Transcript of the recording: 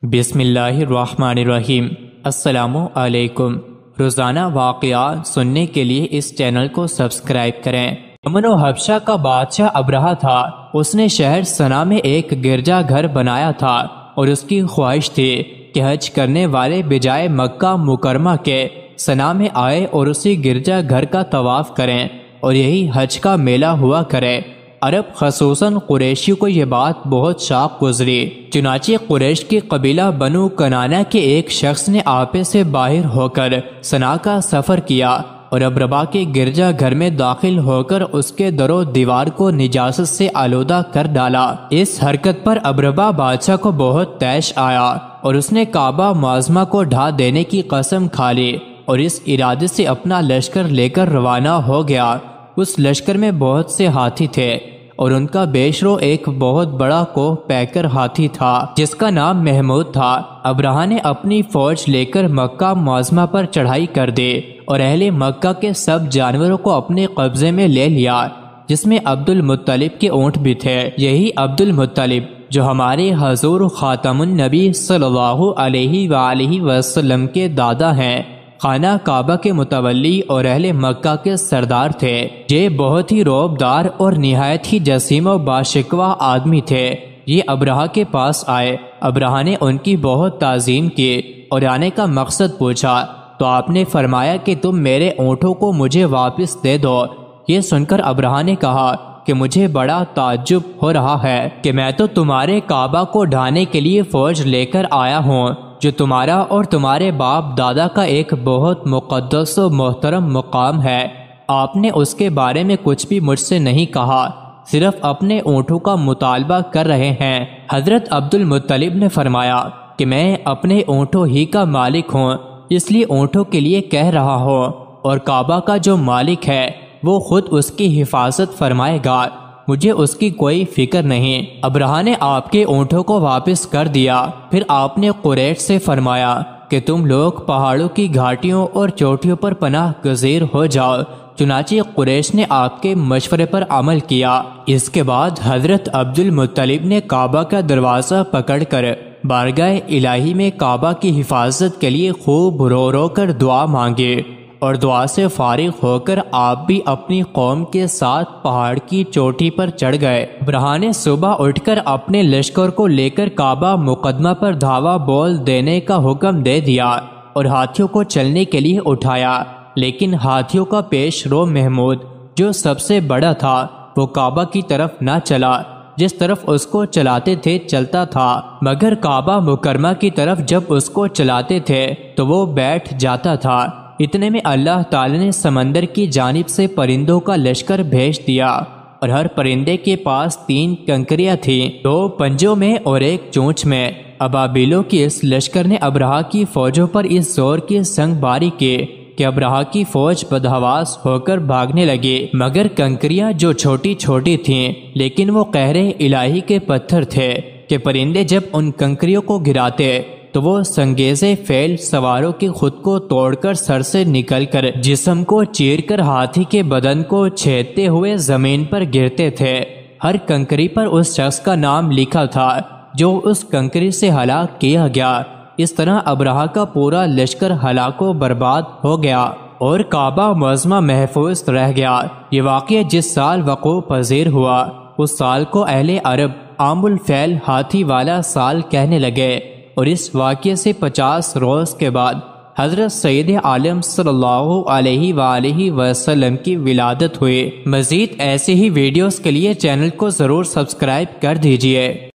بسم اللہ الرحمن الرحیم۔ السلام علیکم۔ روزانہ واقعات سننے کے لیے اس چینل کو سبسکرائب کریں۔ یمن و حبشہ کا بادشاہ ابرہہ تھا۔ اس نے شہر صنعا میں ایک گرجا گھر بنایا تھا اور اس کی خواہش تھی کہ حج کرنے والے بجائے مکہ مکرمہ کے صنعا میں آئے اور اسی گرجا گھر کا طواف کریں اور یہی حج کا میلہ ہوا کرے۔ عرب خصوصاً قریشی کو یہ بات بہت شاق گزری۔ چنانچہ قریش کی قبیلہ بنو کنانہ کے ایک شخص نے آپے سے باہر ہو کر صنعا کا سفر کیا اور ابربا کے گرجا گھر میں داخل ہو کر اس کے در و دیوار کو نجاست سے آلودہ کر ڈالا۔ اس حرکت پر ابربا بادشاہ کو بہت طیش آیا اور اس نے کعبہ معظمہ کو ڈھا دینے کی قسم کھا لی اور اس ارادے سے اپنا لشکر لے کر روانہ ہو گیا۔ اس لشکر میں بہت سے ہاتھی تھے اور ان کا بیشرو ایک بہت بڑا کوہ پیکر ہاتھی تھا جس کا نام محمود تھا۔ ابرہہ نے اپنی فوج لے کر مکہ معظمہ پر چڑھائی کر دی اور اہل مکہ کے سب جانوروں کو اپنے قبضے میں لے لیا، جس میں عبد المطلب کے اونٹ بھی تھے۔ یہی عبد المطلب جو ہمارے حضور خاتم النبی صلی اللہ علیہ وآلہ وسلم کے دادا ہیں، خانہ کعبہ کے متولی اور اہل مکہ کے سردار تھے۔ یہ بہت ہی رعبدار اور نہایت ہی جسیم و باشکوہ آدمی تھے۔ یہ ابرہہ کے پاس آئے۔ ابرہہ نے ان کی بہت تعظیم کی اور آنے کا مقصد پوچھا تو آپ نے فرمایا کہ تم میرے اونٹوں کو مجھے واپس دے دو۔ یہ سن کر ابرہہ نے کہا کہ مجھے بڑا تعجب ہو رہا ہے کہ میں تو تمہارے کعبہ کو ڈھانے کے لیے فوج لے کر آیا ہوں، جو تمہارا اور تمہارے باپ دادا کا ایک بہت مقدس و محترم مقام ہے۔ آپ نے اس کے بارے میں کچھ بھی مجھ سے نہیں کہا، صرف اپنے اونٹوں کا مطالبہ کر رہے ہیں۔ حضرت عبد المطلب نے فرمایا کہ میں اپنے اونٹوں ہی کا مالک ہوں، اس لیے اونٹوں کے لیے کہہ رہا ہوں، اور کعبہ کا جو مالک ہے وہ خود اس کی حفاظت فرمائے گا، مجھے اس کی کوئی فکر نہیں۔ ابرہہ نے آپ کے اونٹوں کو واپس کر دیا۔ پھر آپ نے قریش سے فرمایا کہ تم لوگ پہاڑوں کی گھاٹیوں اور چوٹیوں پر پناہ گزیر ہو جاؤ۔ چنانچہ قریش نے آپ کے مشورے پر عمل کیا۔ اس کے بعد حضرت عبد المطلب نے کعبہ کا دروازہ پکڑ کر بارگاہ الہی میں کعبہ کی حفاظت کے لیے خوب رو رو کر دعا مانگی، اور دعا سے فارغ ہو کر آپ بھی اپنی قوم کے ساتھ پہاڑ کی چوٹی پر چڑھ گئے۔ ابرہہ نے صبح اٹھ کر اپنے لشکر کو لے کر کعبہ مقدمہ پر دھاوا بول دینے کا حکم دے دیا اور ہاتھیوں کو چلنے کے لیے اٹھایا، لیکن ہاتھیوں کا پیش رو محمود جو سب سے بڑا تھا وہ کعبہ کی طرف نہ چلا، جس طرف اس کو چلاتے تھے چلتا تھا، مگر کعبہ مکرمہ کی طرف جب اس کو چلاتے تھے تو وہ بیٹھ جاتا تھا۔ اتنے میں اللہ تعالی نے سمندر کی جانب سے پرندوں کا لشکر بھیج دیا، اور ہر پرندے کے پاس 3 کنکریاں تھیں، 2 پنجوں میں اور 1 چونچ میں۔ ابابیلوں کی اس لشکر نے ابرہہ کی فوجوں پر اس زور کی سنگ باری کی کہ ابرہہ کی فوج بدحواس ہو کر بھاگنے لگی، مگر کنکریاں جو چھوٹی چھوٹی تھیں لیکن وہ قہر الہی کے پتھر تھے کہ پرندے جب ان کنکریوں کو گراتے تو وہ سنگیزے فیل سواروں کی خود کو توڑ کر سر سے نکل کر جسم کو چیر کر ہاتھی کے بدن کو چھیدتے ہوئے زمین پر گرتے تھے۔ ہر کنکری پر اس شخص کا نام لکھا تھا جو اس کنکری سے ہلاک کیا گیا۔ اس طرح ابرہہ کا پورا لشکر ہلاک و برباد ہو گیا اور کعبہ معظمہ محفوظ رہ گیا۔ یہ واقعہ جس سال وقوع پذیر ہوا اس سال کو اہل عرب عام الفیل ہاتھی والا سال کہنے لگے، اور اس واقعے سے 50 روز کے بعد حضرت سید عالم صلی اللہ علیہ وآلہ وسلم کی ولادت ہوئی۔ مزید ایسے ہی ویڈیوز کے لیے چینل کو ضرور سبسکرائب کر دیجیے۔